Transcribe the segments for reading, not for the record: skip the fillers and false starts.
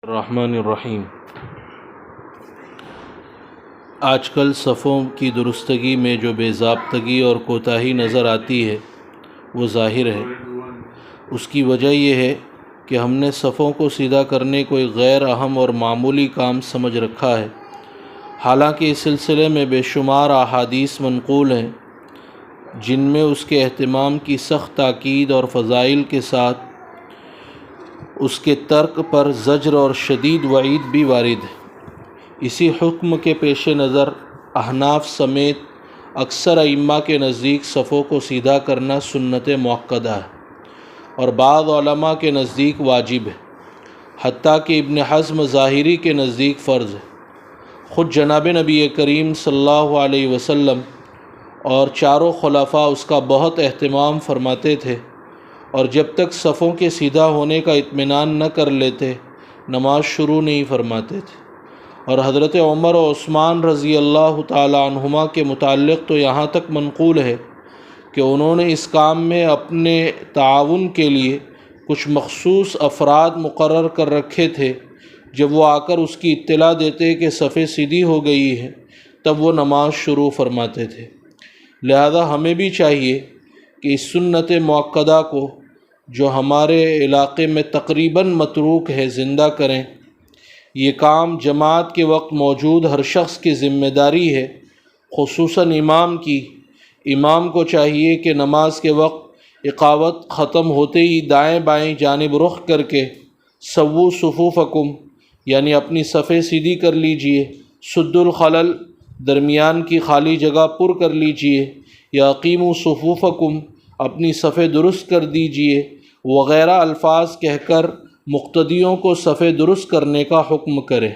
الرحمن الرحیم۔ آج کل صفوں کی درستگی میں جو بے ضابطگی اور کوتاہی نظر آتی ہے وہ ظاہر ہے۔ اس کی وجہ یہ ہے کہ ہم نے صفوں کو سیدھا کرنے کو ایک غیر اہم اور معمولی کام سمجھ رکھا ہے، حالانکہ اس سلسلے میں بے شمار احادیث منقول ہیں جن میں اس کے اہتمام کی سخت تاکید اور فضائل کے ساتھ اس کے ترک پر زجر اور شدید وعید بھی وارد ہے۔ اسی حکم کے پیش نظر احناف سمیت اکثر ائمہ کے نزدیک صفوں کو سیدھا کرنا سنت مؤکدہ ہے اور بعض علماء کے نزدیک واجب ہے، حتیٰ کہ ابن حزم ظاہری کے نزدیک فرض ہے۔ خود جناب نبی کریم صلی اللہ علیہ وسلم اور چاروں خلفاء اس کا بہت اہتمام فرماتے تھے، اور جب تک صفوں کے سیدھا ہونے کا اطمینان نہ کر لیتے نماز شروع نہیں فرماتے تھے۔ اور حضرت عمر و عثمان رضی اللہ تعالی عنہما کے متعلق تو یہاں تک منقول ہے کہ انہوں نے اس کام میں اپنے تعاون کے لیے کچھ مخصوص افراد مقرر کر رکھے تھے، جب وہ آ کر اس کی اطلاع دیتے کہ صفیں سیدھی ہو گئی ہیں تب وہ نماز شروع فرماتے تھے۔ لہذا ہمیں بھی چاہیے کہ اس سنت مؤکدہ کو جو ہمارے علاقے میں تقریباً متروک ہے زندہ کریں۔ یہ کام جماعت کے وقت موجود ہر شخص کی ذمہ داری ہے، خصوصاً امام کی۔ امام کو چاہیے کہ نماز کے وقت اقامت ختم ہوتے ہی دائیں بائیں جانب رخ کر کے سووا صفوفکم یعنی اپنی صفیں سیدھی کر لیجئے، سد الخلل درمیان کی خالی جگہ پر کر لیجئے، یا اقیموا صفوفکم اپنی صفیں درست کر دیجئے وغیرہ الفاظ کہہ کر مقتدیوں کو صفیں درست کرنے کا حکم کرے۔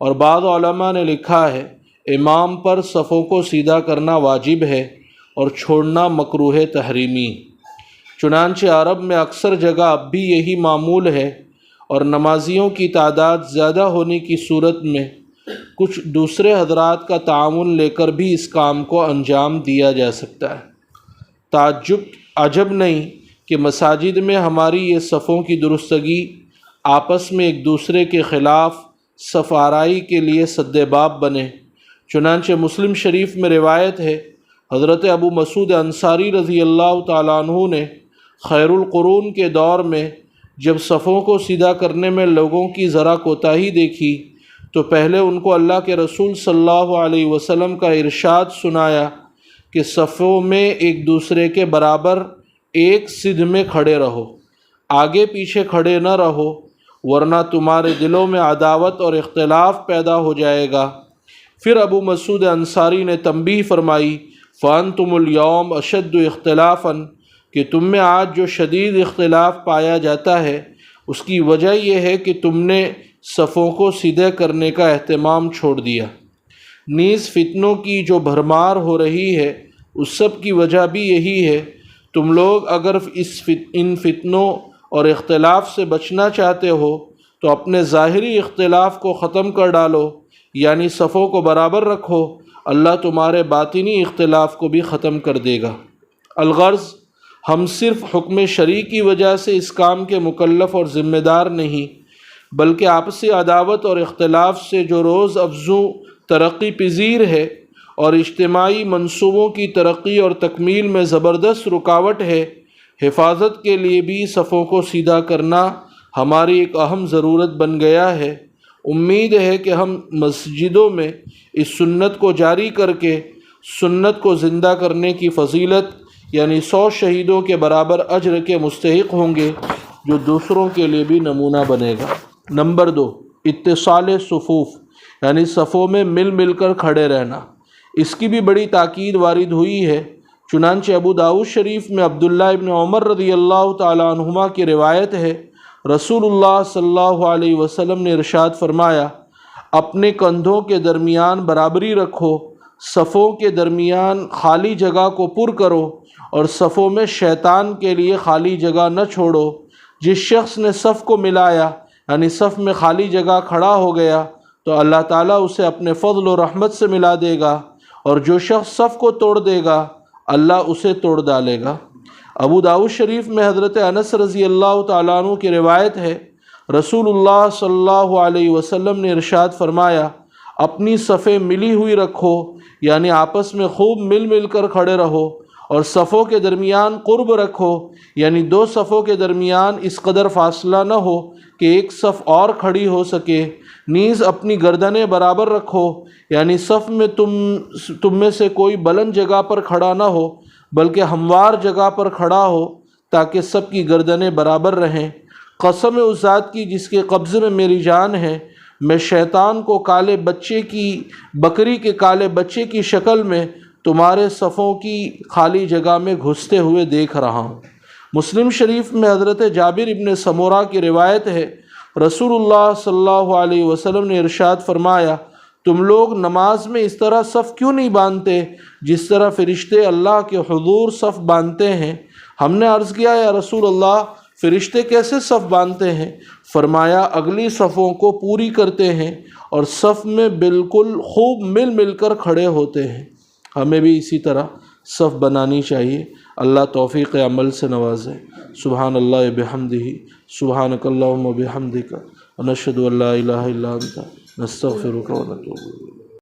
اور بعض علماء نے لکھا ہے امام پر صفوں کو سیدھا کرنا واجب ہے اور چھوڑنا مکروہ تحریمی۔ چنانچہ عرب میں اکثر جگہ اب بھی یہی معمول ہے، اور نمازیوں کی تعداد زیادہ ہونے کی صورت میں کچھ دوسرے حضرات کا تعاون لے کر بھی اس کام کو انجام دیا جا سکتا ہے۔ عجب نہیں کہ مساجد میں ہماری یہ صفوں کی درستگی آپس میں ایک دوسرے کے خلاف صف آرائی کے لیے سد باب بنے۔ چنانچہ مسلم شریف میں روایت ہے، حضرت ابو مسعود انصاری رضی اللہ تعالیٰ عنہ نے خیر القرون کے دور میں جب صفوں کو سیدھا کرنے میں لوگوں کی ذرا کوتاہی دیکھی تو پہلے ان کو اللہ کے رسول صلی اللہ علیہ وسلم کا ارشاد سنایا کہ صفوں میں ایک دوسرے کے برابر ایک سدھ میں کھڑے رہو، آگے پیچھے کھڑے نہ رہو، ورنہ تمہارے دلوں میں عداوت اور اختلاف پیدا ہو جائے گا۔ پھر ابو مسعود انصاری نے تنبیہ فرمائی، فَأَنْتُمُ الْيَوْمَ أَشَدُّ اخْتِلَافًا کہ تم میں آج جو شدید اختلاف پایا جاتا ہے اس کی وجہ یہ ہے کہ تم نے صفوں کو سیدھے کرنے کا اہتمام چھوڑ دیا۔ نیز فتنوں کی جو بھرمار ہو رہی ہے اس سب کی وجہ بھی یہی ہے۔ تم لوگ اگر ان فتنوں اور اختلاف سے بچنا چاہتے ہو تو اپنے ظاہری اختلاف کو ختم کر ڈالو، یعنی صفوں کو برابر رکھو، اللہ تمہارے باطنی اختلاف کو بھی ختم کر دے گا۔ الغرض ہم صرف حکم شرعی کی وجہ سے اس کام کے مکلف اور ذمہ دار نہیں، بلکہ آپسی عداوت اور اختلاف سے جو روز افزوں ترقی پذیر ہے اور اجتماعی منصوبوں کی ترقی اور تکمیل میں زبردست رکاوٹ ہے، حفاظت کے لیے بھی صفوں کو سیدھا کرنا ہماری ایک اہم ضرورت بن گیا ہے۔ امید ہے کہ ہم مسجدوں میں اس سنت کو جاری کر کے سنت کو زندہ کرنے کی فضیلت یعنی 100 شہیدوں کے برابر اجر کے مستحق ہوں گے، جو دوسروں کے لیے بھی نمونہ بنے گا۔ نمبر 2، اتصال صفوف یعنی صفوں میں مل مل کر کھڑے رہنا۔ اس کی بھی بڑی تاکید وارد ہوئی ہے۔ چنانچہ ابو داؤد شریف میں عبداللہ ابن عمر رضی اللہ تعالیٰ عنہما کی روایت ہے، رسول اللہ صلی اللہ علیہ وسلم نے ارشاد فرمایا، اپنے کندھوں کے درمیان برابری رکھو، صفوں کے درمیان خالی جگہ کو پر کرو، اور صفوں میں شیطان کے لیے خالی جگہ نہ چھوڑو۔ جس شخص نے صف کو ملایا یعنی صف میں خالی جگہ کھڑا ہو گیا تو اللہ تعالیٰ اسے اپنے فضل و رحمت سے ملا دے گا، اور جو شخص صف کو توڑ دے گا اللہ اسے توڑ ڈالے گا۔ ابو داؤد شریف میں حضرت انس رضی اللہ تعالیٰ عنہ کی روایت ہے، رسول اللہ صلی اللہ علیہ وسلم نے ارشاد فرمایا، اپنی صفیں ملی ہوئی رکھو، یعنی آپس میں خوب مل مل کر کھڑے رہو، اور صفوں کے درمیان قرب رکھو، یعنی دو صفوں کے درمیان اس قدر فاصلہ نہ ہو کہ ایک صف اور کھڑی ہو سکے۔ نیز اپنی گردنیں برابر رکھو، یعنی صف میں تم میں سے کوئی بلند جگہ پر کھڑا نہ ہو بلکہ ہموار جگہ پر کھڑا ہو تاکہ سب کی گردنیں برابر رہیں۔ قسم ہے اس ذات کی جس کے قبضے میں میری جان ہے، میں شیطان کو بکری کے کالے بچے کی شکل میں تمہارے صفوں کی خالی جگہ میں گھستے ہوئے دیکھ رہا ہوں۔ مسلم شریف میں حضرت جابر ابن سمورہ کی روایت ہے، رسول اللہ صلی اللہ علیہ وسلم نے ارشاد فرمایا، تم لوگ نماز میں اس طرح صف کیوں نہیں باندھتے جس طرح فرشتے اللہ کے حضور صف باندھتے ہیں؟ ہم نے عرض کیا، یا رسول اللہ، فرشتے کیسے صف باندھتے ہیں؟ فرمایا، اگلی صفوں کو پوری کرتے ہیں اور صف میں بالکل خوب مل مل کر کھڑے ہوتے ہیں۔ ہمیں بھی اسی طرح صف بنانی چاہیے۔ اللہ توفیق عمل سے نوازے۔ سبحان اللہ بحمدہ، سبحانک اللہم وبحمدک، ونشہد ان لا الہ الا انت، نستغفرک ونتوب الیک۔